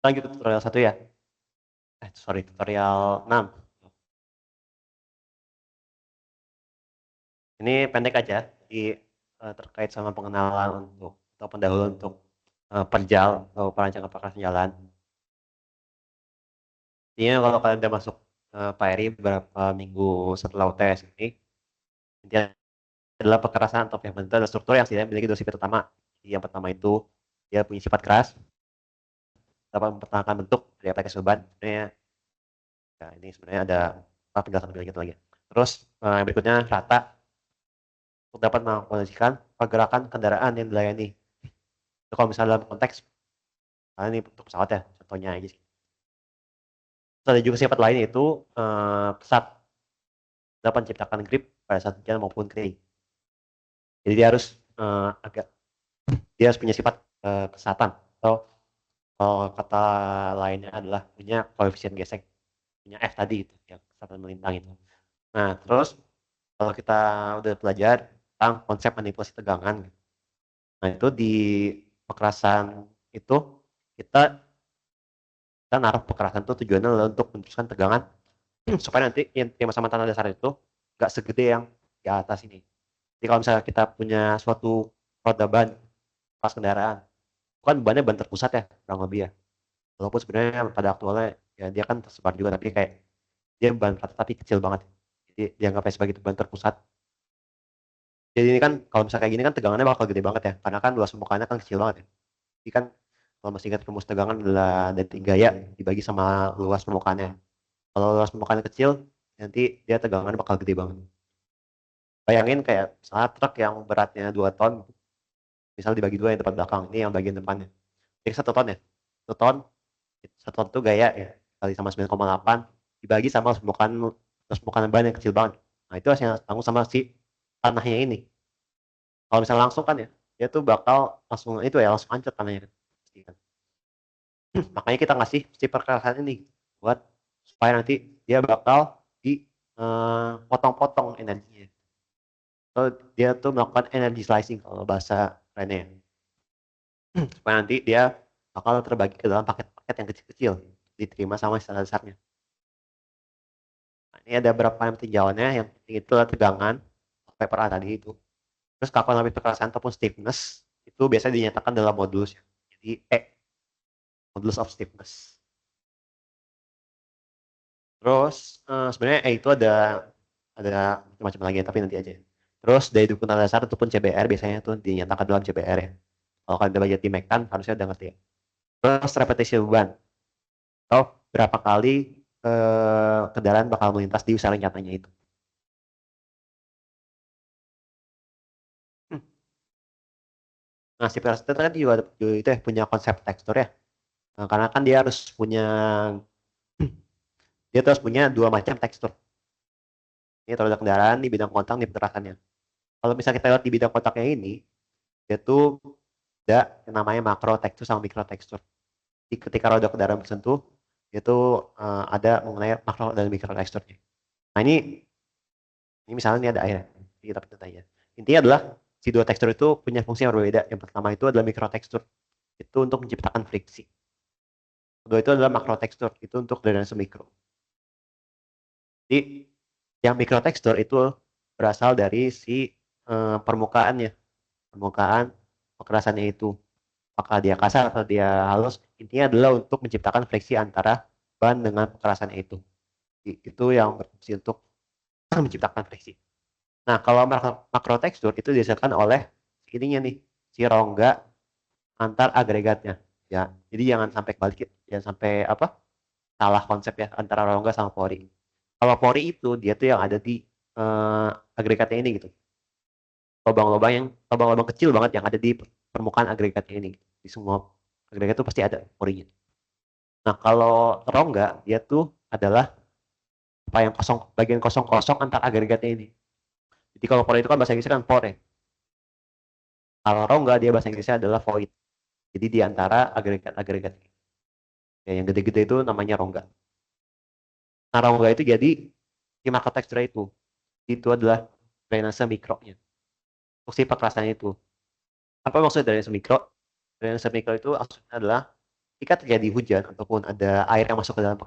Lanjut ke tutorial 1 ya. Sorry, tutorial 6. Ini pendek aja, terkait sama pengenalan atau pendahuluan untuk perjal atau perancangan perkerasan jalan. Intinya kalau kalian udah masuk Pak Eri beberapa minggu setelah UTS ini, intinya adalah perkerasan atau pavement itu adalah struktur yang setidaknya memiliki dua sifat utama. Yang pertama itu dia punya sifat keras, dapat mempertahankan bentuk dari aplikasi beban. Sebenarnya, ya, ini sebenarnya ada penjelasan lebih lanjut lagi. Terus yang berikutnya rata, untuk dapat mengkondisikan pergerakan kendaraan yang dilayani. Itu kalau misalnya dalam konteks, ini untuk pesawat ya, contohnya aja sih. Terus ada juga sifat lain yaitu pesat dapat menciptakan grip pada saat hujan maupun kering. Jadi dia harus punya sifat kesatan, atau kata lainnya adalah punya koefisien gesek, punya F tadi itu, yang kesatan melintang itu. Nah, terus kalau kita udah belajar tentang konsep manipulasi tegangan, nah itu di pekerasan itu kita kita naruh pekerasan itu tujuannya adalah untuk meneruskan tegangan supaya nanti yang terima sama tanah dasar itu nggak segede yang di atas ini. Jadi kalau misalnya kita punya suatu roda ban pas kendaraan, kan bannya ban terpusat ya, kurang lebih ya. Walaupun sebenarnya pada aktualnya ya dia kan tersebar juga, tapi kayak dia ban rata tapi kecil banget. Jadi dianggapnya sebagai ban terpusat. Jadi ini kan kalau misalnya kayak gini kan tegangannya bakal gede banget ya, karena kan luas permukaannya kan kecil banget ya. Jadi kan kalau masih ingat rumus tegangan adalah dari gaya dibagi sama luas permukaannya. Kalau luas permukaannya kecil, nanti dia tegangannya bakal gede banget. Bayangin kayak misalnya truk yang beratnya 2 ton, misal dibagi dua yang depan belakang, ini yang bagian depannya. Jadi 1 ton ya, 1 ton, 1 ton itu gaya ya, kali sama 9,8, dibagi sama permukaan ban yang kecil banget. Nah itu hasilnya tanggung sama si tanahnya ini. Kalau misalnya langsung kan ya, dia tuh bakal langsung itu ya, langsung hancur tanahnya kan. Makanya kita ngasih si perkerasan ini buat supaya nanti dia bakal dipotong-potong energinya. So, dia tuh melakukan energy slicing kalau bahasa kerennya. Supaya nanti dia bakal terbagi ke dalam paket-paket yang kecil-kecil, diterima sama istilah dasarnya. Nah, ini ada beberapa tinjauannya. Yang penting itu adalah tegangan, paper A tadi itu. Terus kalkulan lebih perkerasan ataupun stiffness itu biasanya dinyatakan dalam modulus. Jadi modulus of stiffness. Terus sebenarnya itu ada macam-macam lagi, tapi nanti aja. Terus dari dukungan dasar ataupun CBR biasanya tuh dinyatakan dalam CBR ya. Kalau kalian udah belajar di Mekan harusnya udah ngerti ya. Terus repetisi beban, atau berapa kali kendaraan bakal melintas di usaha nyatanya itu. Nah, si Pearson kan juga itu ya, punya konsep tekstur ya. Nah, karena kan dia terus punya dua macam tekstur. Ini terhadap kendaraan di bidang kontak di pergerakannya. Kalau misalnya kita lihat di bidang kontaknya ini, dia tuh ada yang namanya makro tekstur sama mikro tekstur. Jadi ketika roda kendaraan bersentuh, itu ada mengenai makro dan mikro teksturnya. Nah ini misalnya ini ada air, kita pindah aja. Intinya adalah si dua tekstur itu punya fungsi yang berbeda. Yang pertama itu adalah mikro tekstur, itu untuk menciptakan friksi. Kedua itu adalah makro tekstur, itu untuk drainase mikro. Jadi yang mikro tekstur itu berasal dari si permukaannya, permukaan kekerasannya itu. Apakah dia kasar atau dia halus, intinya adalah untuk menciptakan friksi antara ban dengan kekerasannya itu. Itu yang berfungsi untuk menciptakan friksi. Nah, kalau makro tekstur itu dihasilkan oleh ininya nih, si rongga antar agregatnya. Ya, jadi jangan sampai balik, jangan sampai apa salah konsep ya antara rongga sama pori. Kalau pori itu dia tuh yang ada di agregatnya ini gitu. Lubang-lubang kecil banget yang ada di permukaan agregatnya ini. Di semua agregat itu pasti ada porinya. Nah, kalau rongga dia tuh adalah apa yang kosong, bagian kosong-kosong antar agregatnya ini. Jadi kalau pori itu kan bahasa Inggrisnya kan pore. Kalau rongga dia bahasa Inggrisnya adalah void. Jadi di antara agregat-agregat ya, yang gede-gede itu namanya rongga. Nah, rongga itu jadi di market texture itu adalah drainase mikronya. Fungsi perkerasannya itu. Apa maksudnya drainase mikro? Drainase mikro itu maksudnya adalah ketika terjadi hujan ataupun ada air yang masuk ke dalam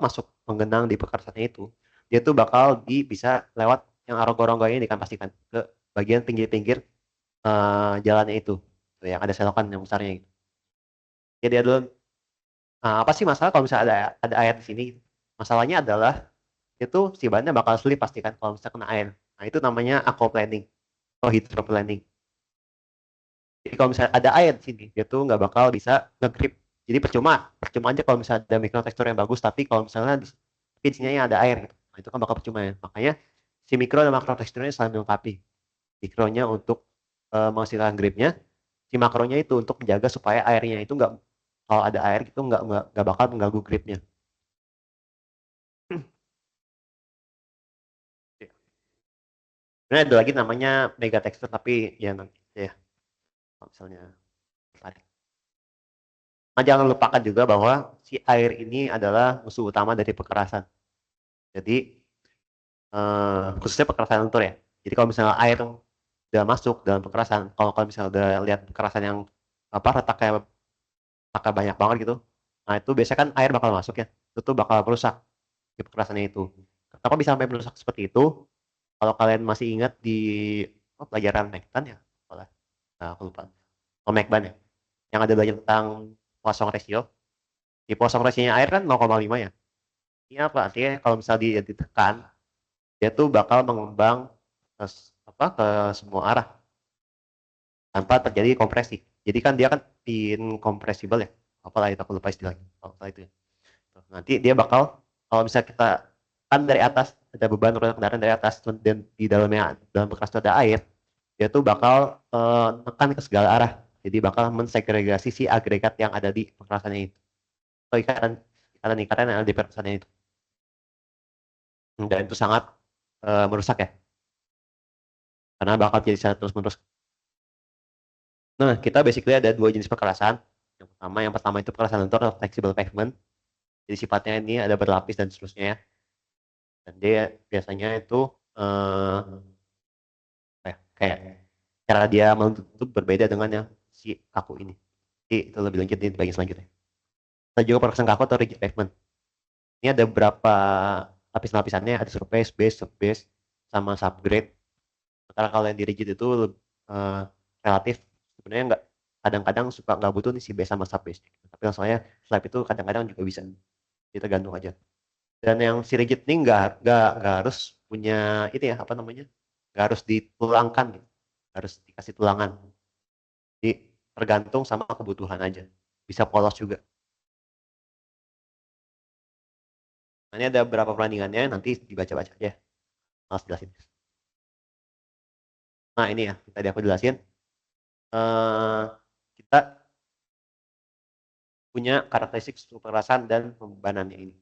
masuk menggenang di pekerasannya itu, dia tuh bakal bisa lewat yang rongga-rongga ini kan pastikan ke bagian pinggir-pinggir jalannya itu, yang ada selokan yang besarnya gitu. Jadi ada apa sih masalah kalau misalnya ada air di sini? Masalahnya adalah itu si bannya bakal sulit pastikan kalau misalnya kena air. Nah itu namanya aquaplaning atau hydroplaning. Jadi kalau misalnya ada air di sini, dia tuh nggak bakal bisa nge-grip. Jadi percuma aja kalau misalnya ada mikrotekstur yang bagus, tapi kalau misalnya di sini ada air, gitu. Nah, itu kan bakal percuma ya. Makanya si mikro dan makroteksturnya saling melengkapi. Mikronya untuk menghasilkan gripnya, si makronya itu untuk menjaga supaya airnya itu nggak, kalau ada air itu nggak bakal mengganggu gripnya. Sebenarnya ada lagi namanya mega tekstur, tapi ya nanti ya kalau misalnya tertarik. Nah, jangan lupakan juga bahwa si air ini adalah musuh utama dari pekerasan. Jadi khususnya pekerasan lentur ya. Jadi kalau misalnya air udah masuk dalam pekerasan, kalau misalnya udah lihat pekerasan yang retaknya banyak banget gitu, nah itu biasanya kan air bakal masuk ya, itu tuh bakal merusak di pekerasannya itu. Kenapa bisa sampai merusak seperti itu? Kalau kalian masih ingat di pelajaran Mekban ya, nah, aku lupa. Oh, Mekban ya, yang ada belajar tentang Poisson ratio. Di Poisson ratio-nya air kan 0,5 ya. Ini apa? Artinya kalau misalnya dia ditekan, dia tuh bakal mengembang ke, ke semua arah tanpa terjadi kompresi. Jadi kan dia kan incompressible ya. Apalah itu, aku lupa istilahnya. Apalah itu ya. Nanti dia bakal, kalau misalnya kita kan dari atas ada beban roda kendaraan dari atas dan di dalam bekas itu ada air, dia tuh bakal nekan ke segala arah. Jadi bakal mensegregasi si agregat yang ada di pekerasannya itu. Atau ikatan yang ada di pekerasannya itu. Dan itu sangat merusak ya. Karena bakal jadi secara terus-menerus. Nah, kita basically ada dua jenis pekerasan. Yang pertama itu pekerasan lentur atau flexible pavement. Jadi sifatnya ini ada berlapis dan seterusnya ya. Dan dia biasanya itu kayak cara dia menutup berbeda dengan yang si kaku ini. Jadi itu lebih lanjut di bagian selanjutnya. Dan juga pekerasan kaku atau rigid pavement. Ini ada beberapa lapis-lapisannya, ada surface, base, subbase, sama subgrade. Karena kalau yang di rigid itu uh, relatif sebenarnya nggak, kadang-kadang suka nggak butuh nih si base sama subbase. Tapi soalnya slab itu kadang-kadang juga bisa. Kita gantung aja. Dan yang si rigid ini nggak harus punya itu ya, apa namanya, nggak harus ditulangkan gitu. Harus dikasih tulangan. Jadi tergantung sama kebutuhan aja, bisa polos juga. Nah, ini ada beberapa perbandingannya, nanti dibaca-baca aja, malas jelasin. Nah ini ya, tadi aku jelasin, kita punya karakteristik struktur kekerasan dan pembebanannya ini.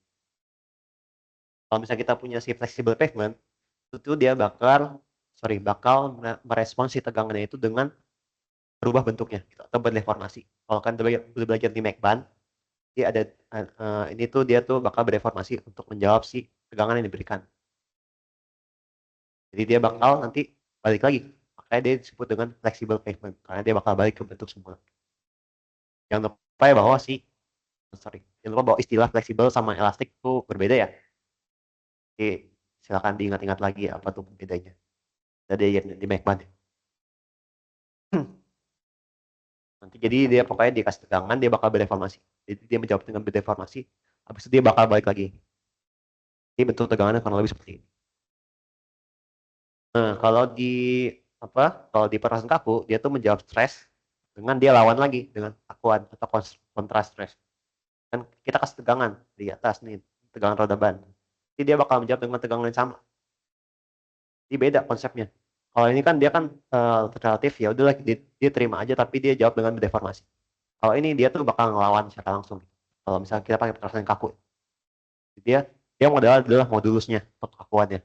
Kalau misalnya kita punya si flexible pavement, itu dia bakal merespons si tegangannya itu dengan berubah bentuknya gitu, atau berdeformasi. Kalau kan udah belajar di Mekban, dia ada ini tuh dia tuh bakal berdeformasi untuk menjawab si tegangan yang diberikan. Jadi dia bakal nanti balik lagi. Makanya dia disebut dengan flexible pavement karena dia bakal balik ke bentuk semula. Jangan lupa ya bahwa jangan lupa bahwa istilah fleksibel sama elastik itu berbeda ya. Jadi silakan diingat-ingat lagi apa tuh bedanya. Tadi di Mekban. Nanti jadi dia pokoknya dikasih tegangan dia bakal berdeformasi. Jadi dia menjawab dengan berdeformasi. Habis itu dia bakal balik lagi. Jadi bentuk tegangannya kurang lebih seperti ini. Nah, kalau di perasan kaku dia tuh menjawab stres dengan dia lawan lagi dengan akuan atau kontras stres. Kan kita kasih tegangan di atas nih, tegangan roda ban. Jadi dia bakal menjawab dengan tegangan yang sama. Jadi beda konsepnya. Kalau ini kan dia kan relatif, ya udahlah dia terima aja, tapi dia jawab dengan deformasi. Kalau ini dia tuh bakal ngelawan secara langsung. Kalau misalnya kita pakai perasaan kaku, dia dia modalnya adalah modulusnya untuk kakuannya.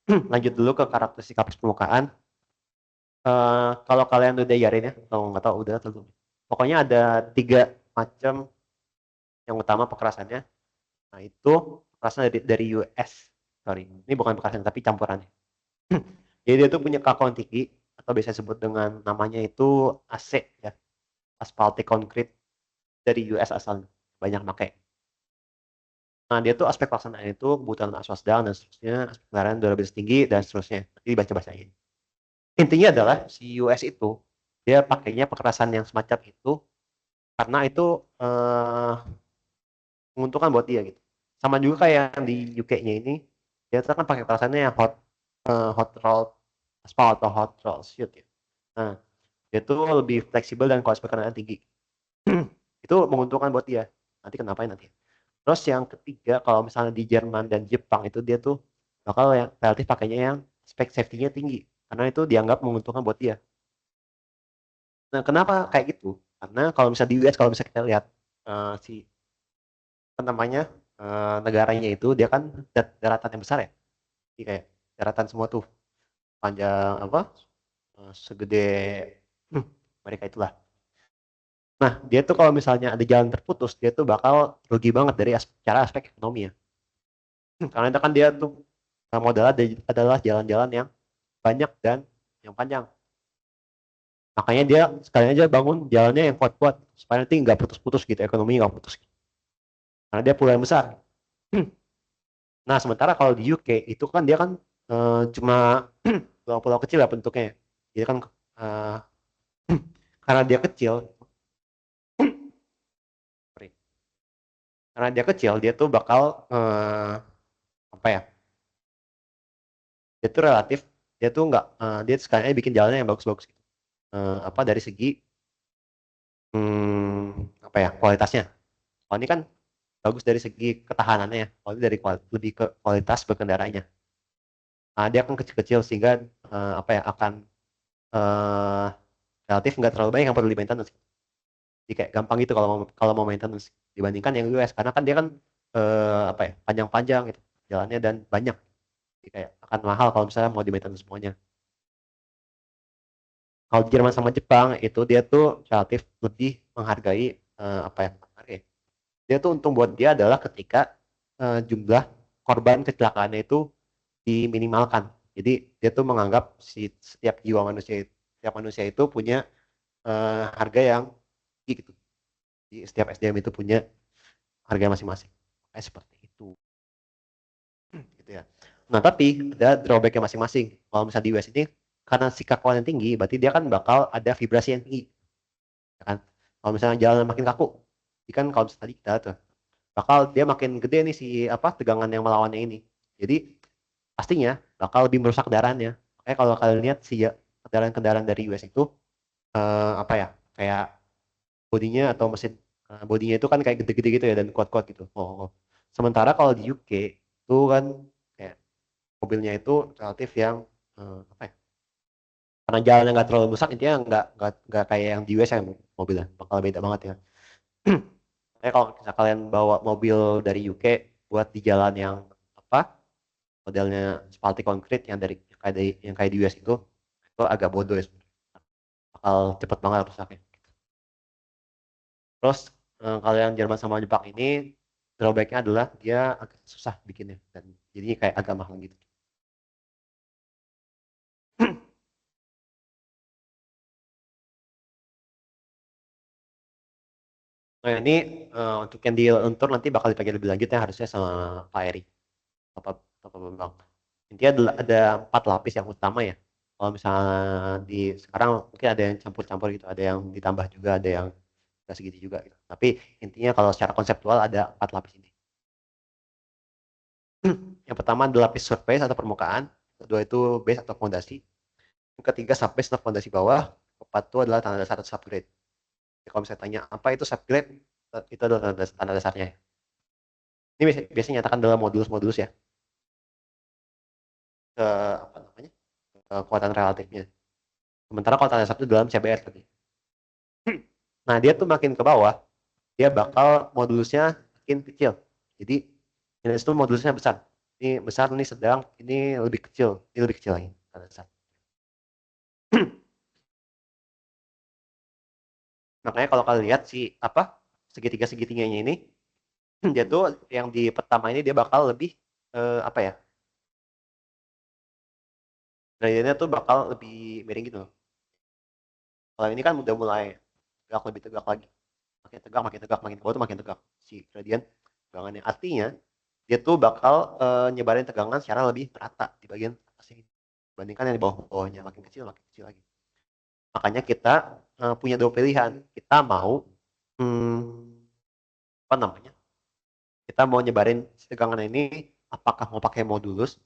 Lanjut dulu ke karakteristik kapasitas permukaan. Kalau kalian udah diajarin ya, kalau nggak tahu udah atau belum. Pokoknya ada 3 macam yang utama pekerasannya. Nah, itu kekerasan dari US. Sorry, ini bukan kekerasan tapi campurannya. Jadi dia tuh punya kekuatan tinggi atau biasa disebut dengan namanya itu AC ya, asphaltic concrete dari US asalnya. Banyak pakai. Nah, dia tuh aspek pelaksanaan itu kebutuhan aswas sedang dan seterusnya, aspek kendaraan durabilitas tinggi dan seterusnya. Nanti dibaca-bacain. Intinya adalah si US itu dia pakainya kekerasan yang semacam itu karena itu menguntungkan buat dia gitu. Sama juga kayak yang di UK-nya ini, dia tuh kan pakai kekerasannya yang hot roll aspal atau hot roll sheet ya. Nah, dia tuh lebih fleksibel dan kualitas perkenaan tinggi. Itu menguntungkan buat dia. Nanti kenapa nanti. Terus yang ketiga, kalau misalnya di Jerman dan Jepang itu dia tuh bakal yang relatif pakainya yang spek safety-nya tinggi. Karena itu dianggap menguntungkan buat dia. Nah, kenapa kayak gitu? Karena kalau misalnya di US, kalau misalnya kita lihat si apa namanya negaranya itu dia kan daratan yang besar ya. Jadi kayak daratan semua tuh panjang apa segede mereka itulah. Nah, dia tuh kalau misalnya ada jalan terputus, dia tuh bakal rugi banget dari cara aspek ekonomi ya. Karena itu kan dia tuh modalnya adalah jalan-jalan yang banyak dan yang panjang. Makanya dia sekalian aja bangun jalannya yang kuat-kuat supaya nanti nggak putus-putus gitu, ekonomi nggak putus. Karena dia pulau yang besar. Nah, sementara kalau di UK itu kan dia kan cuma pulau-pulau kecil ya bentuknya. Jadi kan eh, karena dia kecil, karena dia kecil, dia tuh bakal apa ya? Dia tuh relatif, dia tuh nggak, dia sekalian bikin jalannya yang bagus-bagus gitu. Apa dari segi apa ya kualitasnya. Kalau ini kan bagus dari segi ketahanannya ya. Kalau ini dari lebih ke kualitas berkendaranya. Nah, dia akan kecil-kecil sehingga apa ya akan eh, relatif nggak terlalu banyak yang perlu di maintenance. Jadi kayak gampang gitu kalau mau maintenance dibandingkan yang US karena kan dia kan apa ya panjang-panjang gitu jalannya dan banyak. Jadi kayak akan mahal kalau misalnya mau di maintenance semuanya. Kalau Jerman sama Jepang itu dia tuh relatif lebih menghargai apa ya dia tuh untung buat dia adalah ketika jumlah korban kecelakaannya itu diminimalkan. Jadi dia tuh menganggap si setiap manusia itu punya harga yang tinggi gitu. Jadi setiap SDM itu punya harga masing-masing. Kayak seperti itu, gitu ya. Nah tapi ada drawbacknya masing-masing. Kalau misalnya di US ini karena si kakuan yang tinggi, berarti dia kan bakal ada vibrasi yang tinggi, ya kan? Kalau misalnya jalan makin kaku, kan kalau misalnya tadi kita tuh bakal dia makin gede nih si apa tegangan yang melawannya ini. Jadi pastinya bakal lebih merusak kendaraannya. Kayak kalau kalian lihat si kendaraan-kendaraan dari US itu apa ya kayak bodinya atau mesin bodinya itu kan kayak gede-gede gitu ya dan kuat-kuat gitu. Oh. Sementara kalau di UK itu kan kayak mobilnya itu relatif yang apa ya? Karena jalannya nggak terlalu besar intinya nggak kayak yang di US yang mobilnya bakal beda banget ya. Kayak kalau misalnya kalian bawa mobil dari UK buat di jalan yang apa modelnya spalti konkrit yang kayak di US itu agak bodoh ya sebenarnya. Bakal cepet banget rusaknya. Terus kalau yang Jerman sama Jepang ini drawbacknya adalah dia agak susah bikinnya dan jadi kayak agak mahal gitu. Nah ini untuk yang di Luntur nanti bakal dipakai lebih lanjut ya harusnya sama Pak Eri, Bapak, Bapak Bambang. Intinya ada 4 lapis yang utama ya. Kalau misalnya di sekarang mungkin ada yang campur-campur gitu, ada yang ditambah juga, ada yang nggak segitu juga gitu. Tapi intinya kalau secara konseptual ada 4 lapis ini. Yang pertama adalah lapis surface atau permukaan, kedua itu base atau fondasi, yang ketiga subbase atau fondasi bawah, keempat itu adalah tanda dasar atau subgrade. Ya, kalau misalnya tanya apa itu subgrade, itu adalah tanda dasarnya. Ini biasanya nyatakan dalam modulus-modulus ya, ke apa namanya, kekuatan relatifnya. Sementara kalau tanda dasar itu dalam CBR tadi. Nah dia tuh makin ke bawah, dia bakal modulusnya makin kecil. Jadi ini itu modulusnya besar. Ini besar, ini sedang, ini lebih kecil lagi tanda dasar. Makanya kalau kalian lihat si apa segitiga-segitiganya ini Dia tuh yang di pertama ini dia bakal lebih apa ya? Gradiennya tuh bakal lebih miring gitu loh. Kalau ini kan udah mulai tegak lebih tegak lagi. Makin tegak, makin ke bawah tuh makin tegak si gradien tegangannya. Artinya dia tuh bakal nyebarin tegangan secara lebih merata di bagian atas ini. Dibandingkan yang di bawah-bawahnya makin kecil lagi. Makanya kita punya dua pilihan. Kita mau apa namanya? Kita mau nyebarin si tegangan ini apakah mau pakai modulus.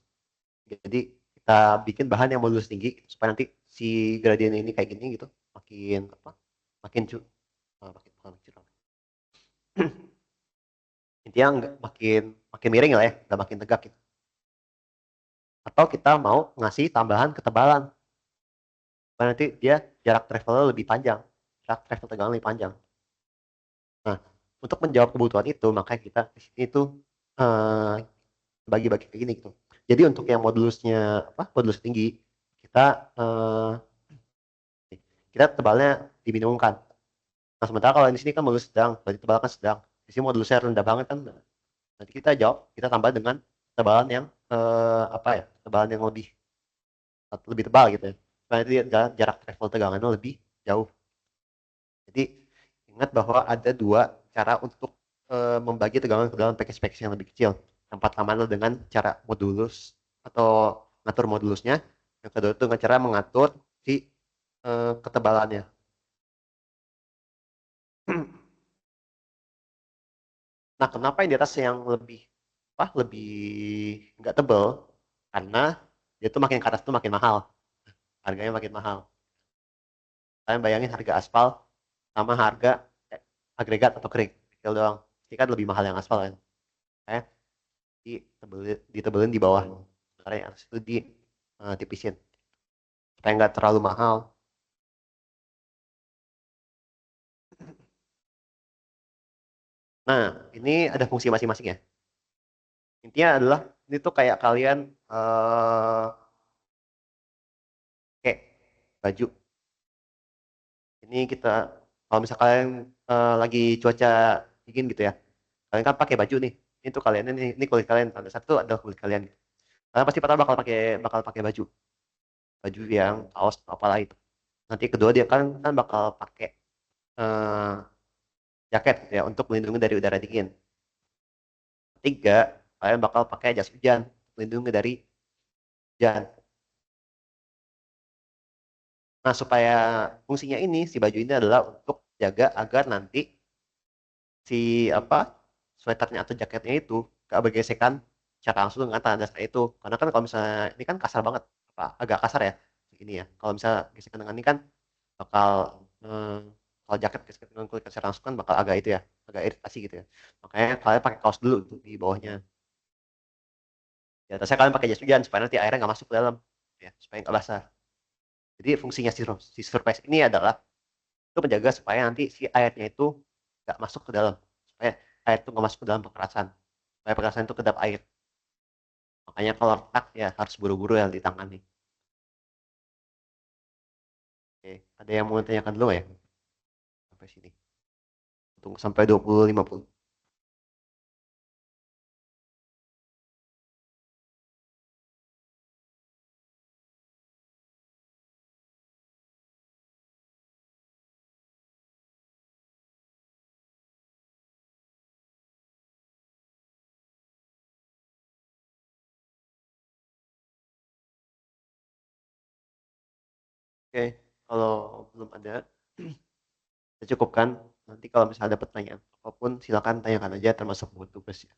Jadi kita bikin bahan yang modulus tinggi supaya nanti si gradien ini kayak gini gitu. Makin apa? Makin cu makin curang. Intinya makin makin miring lah ya, nggak makin tegak gitu. Atau kita mau ngasih tambahan ketebalan supaya nanti dia jarak travelnya lebih panjang, jarak travel tegangan lebih panjang. Nah, untuk menjawab kebutuhan itu, maka kita di sini tuh eh, bagi-bagi kayak gini gitu. Jadi untuk yang modulusnya apa modulus tinggi, kita eh, kita tebalnya diminimumkan. Nah, sementara kalau di sini kan modulus sedang, berarti tebal kan sedang. Di sini modulusnya rendah banget kan. Nanti kita jawab, kita tambah dengan tebalan yang apa ya? Tebalan yang lebih tebal gitu ya. Supaya nanti jarak travel tegangannya lebih jauh. Jadi ingat bahwa ada dua cara untuk membagi tegangan ke dalam package-package yang lebih kecil. Yang pertama adalah dengan cara modulus atau ngatur modulusnya. Yang kedua itu dengan cara mengatur si ketebalannya. Nah, kenapa yang di atas yang lebih apa? Lebih nggak tebel? Karena dia tuh makin ke atas tuh makin mahal. Harganya makin mahal. Kalian bayangin harga aspal sama harga agregat atau kerikil doang. Ini kan lebih mahal yang aspal kan. Eh, ditebelin di bawah. Karena yang atas itu ditipisin. Supaya nggak terlalu mahal. Nah, ini ada fungsi masing-masing ya. Intinya adalah ini tuh kayak kalian kayak baju. Ini kita kalau misalkan kalian lagi cuaca dingin gitu ya. Kalian kan pakai baju nih. Ini tuh kalian ini kulit kalian. Tanda satu adalah kulit kalian. Kalian pasti pertama bakal pakai baju. Baju yang kaos atau apalah itu. Nanti kedua dia kan bakal pakai eh, jaket gitu ya untuk melindungi dari udara dingin. Ketiga, kalian bakal pakai jas hujan melindungi dari hujan. Nah, supaya fungsinya ini si baju ini adalah untuk jaga agar nanti si apa sweaternya atau jaketnya itu gak bergesekan secara langsung dengan tangan dasar itu. Karena kan kalau misalnya ini kan kasar banget, apa agak kasar ya ini ya. Kalau misalnya gesekan dengan ini kan bakal eh, kalau jaket gesekan dengan kulit secara langsung kan bakal agak itu ya, agak iritasi gitu ya. Makanya kalian pakai kaos dulu tuh di bawahnya. Di atasnya kalian pakai jas hujan supaya nanti airnya nggak masuk ke dalam, ya supaya nggak basah. Jadi fungsinya si surface ini adalah itu menjaga supaya nanti si airnya itu nggak masuk ke dalam, supaya air itu nggak masuk ke dalam perkerasan, supaya perkerasan itu kedap air. Makanya kalau retak ya harus buru-buru yang ditangani. Oke, ada yang mau tanyakan dulu ya sampai sini? Tunggu sampai 20.50. Oke, kalau belum ada, saya cukupkan. Nanti kalau misalnya ada pertanyaan apapun, silakan tanyakan aja termasuk buat tugas ya.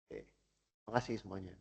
Oke, terima kasih semuanya.